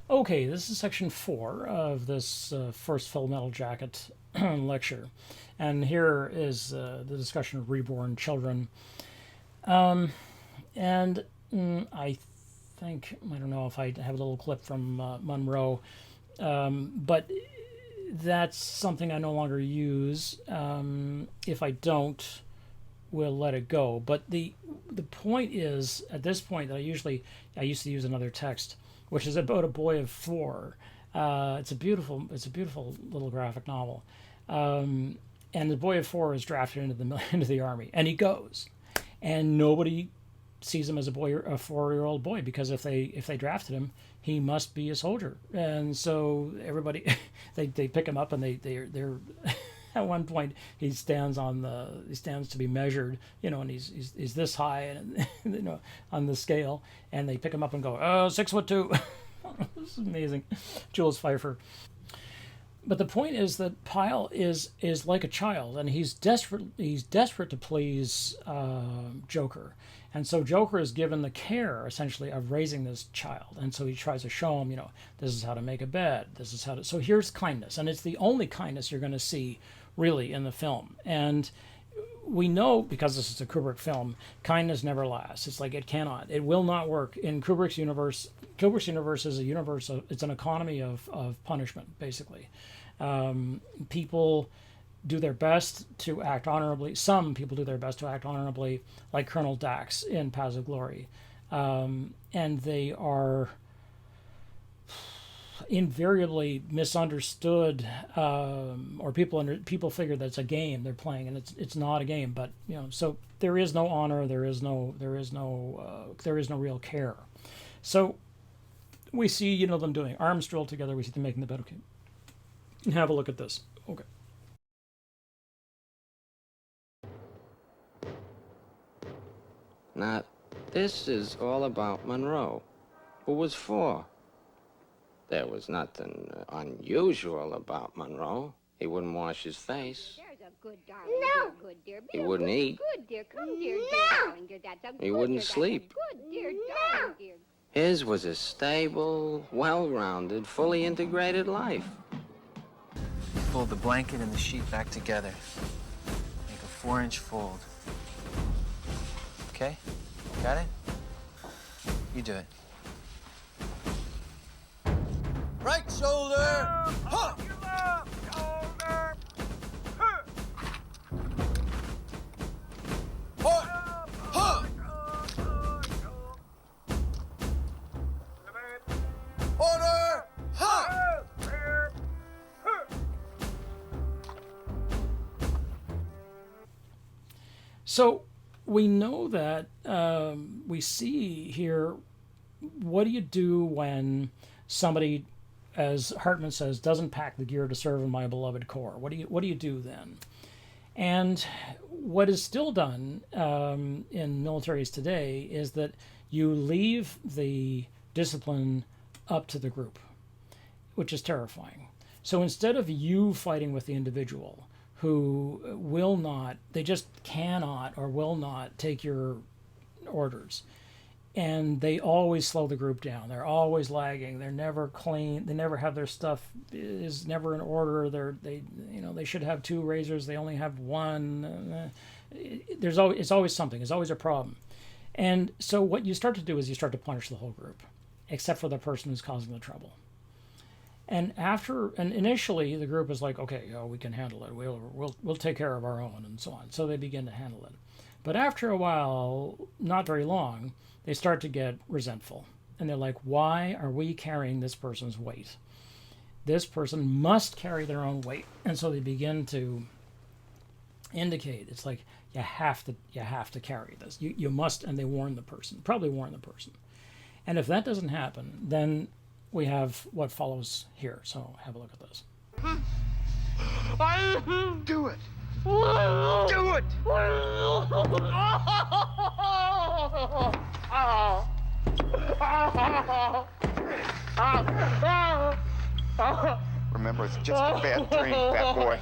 Okay, this is section 4 of this first Full Metal Jacket lecture. And here is the discussion of reborn children. And I think, I don't know if I have a little clip from Monroe, but that's something I no longer use. If I don't, we'll let it go. But the point is, at this point, that I used to use another text, which is about a boy of 4. It's a beautiful little graphic novel, and the boy of 4 is drafted into the army, and he goes, and nobody sees him as a 4-year-old boy, because if they drafted him, he must be a soldier, and so everybody they pick him up, and they're at one point he stands to be measured, and he's this high, and on the scale, and they pick him up and go, 6'2". This is amazing. Jules Pfeiffer. But the point is that Pyle is like a child, and he's desperate to please Joker, and so Joker is given the care essentially of raising this child, and so he tries to show him, this is how to make a bed, this is how to. So here's kindness, and it's the only kindness you're going to see really in the film, and we know, because this is a Kubrick film, kindness never lasts. It's like it will not work in Kubrick's universe. Kubrick's universe is a universe of, it's an economy of punishment, basically. People do their best to act honorably. Some people do their best to act honorably, like Colonel Dax in Paths of Glory. And they are invariably misunderstood, or people figure that it's a game they're playing, and it's not a game. But so there is no honor, there is no real care. So we see them doing arms drill together. We see them making the bed. Okay, have a look at this. Okay. Now, this is all about Monroe, who was 4. There was nothing unusual about Monroe. He wouldn't wash his face. There's a good darling. No. Dear, good dear. He wouldn't eat. Good dear. Come dear, dear No. darling, dear. That's a He good wouldn't dear, that's a sleep. Good dear, No. darling, dear. His was a stable, well-rounded, fully integrated life. Fold the blanket and the sheet back together. Make a 4-inch fold. Okay? Got it? You do it. Right shoulder! Huh! Order! Huh! So we know that we see here, what do you do when somebody, as Hartman says, doesn't pack the gear to serve in my beloved corps? What do you do then? And what is still done in militaries today is that you leave the discipline up to the group, which is terrifying. So instead of you fighting with the individual who will not, they just cannot or will not take your orders, and they always slow the group down. They're always lagging. They're never clean. They never have their stuff is never in order. They should have 2 razors. They only have 1. It's always something. It's always a problem. And so what you start to do is you start to punish the whole group, except for the person who's causing the trouble. And initially the group is like, okay, we can handle it. We'll take care of our own, and so on. So they begin to handle it. But after a while, not very long, they start to get resentful. And they're like, why are we carrying this person's weight? This person must carry their own weight. And so they begin to indicate, it's like, you have to carry this. You must, and they probably warn the person. And if that doesn't happen, then we have what follows here. So have a look at this. Do it! Do it! Remember, it's just a bad dream, fat boy.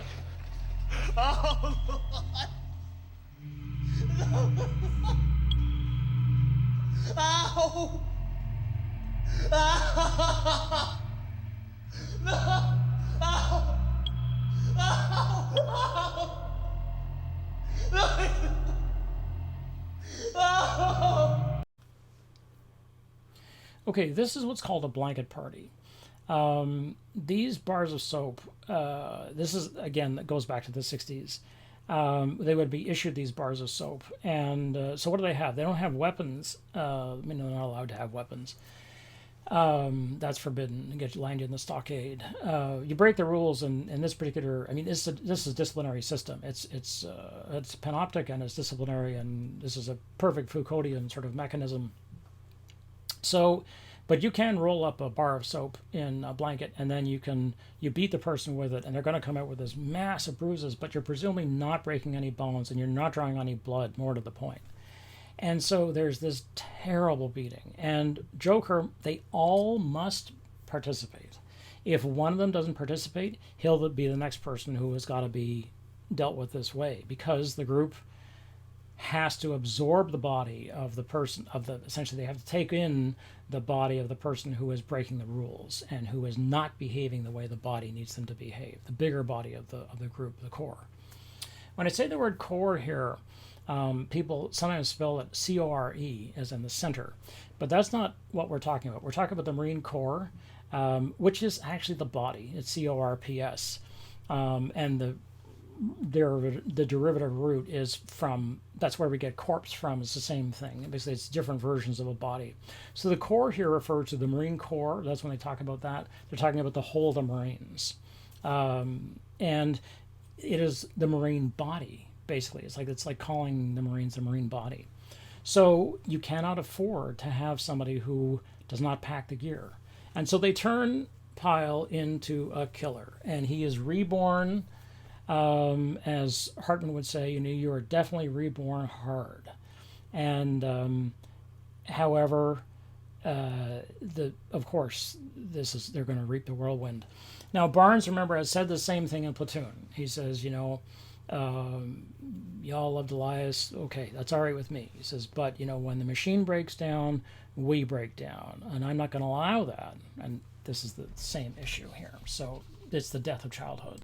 Ow! okay, this is what's called a blanket party. These bars of soap, this is, again, that goes back to the 60s. They would be issued these bars of soap. And so what do they have? They don't have weapons. I mean, they're not allowed to have weapons. That's forbidden. You get lined in the stockade. You break the rules in this particular. I mean, this is a disciplinary system. It's panoptic and it's disciplinary, and this is a perfect Foucauldian sort of mechanism. So, but you can roll up a bar of soap in a blanket, and then you beat the person with it, and they're going to come out with this massive bruises. But you're presumably not breaking any bones, and you're not drawing any blood. More to the point. And so there's this terrible beating. And Joker, they all must participate. If one of them doesn't participate, he'll be the next person who has got to be dealt with this way, because the group has to absorb the body of the person, essentially they have to take in the body of the person who is breaking the rules and who is not behaving the way the body needs them to behave, the bigger body of the group, the core. When I say the word core here, people sometimes spell it C-O-R-E, as in the center. But that's not what we're talking about. We're talking about the Marine Corps, which is actually the body. It's C-O-R-P-S. And the derivative root is from, that's where we get corpse from. It's the same thing. Basically, it's different versions of a body. So the Corps here refers to the Marine Corps. That's when they talk about that. They're talking about the whole of the Marines. And it is the Marine body. Basically, it's like calling the Marines the Marine body. So you cannot afford to have somebody who does not pack the gear. And so they turn Pyle into a killer, and he is reborn, as Hartman would say, you are definitely reborn hard. And however, of course, they're going to reap the whirlwind. Now Barnes, remember, has said the same thing in Platoon. He says, y'all loved Elias. Okay, that's all right with me. He says, but when the machine breaks down, we break down, and I'm not going to allow that. And this is the same issue here. So it's the death of childhood.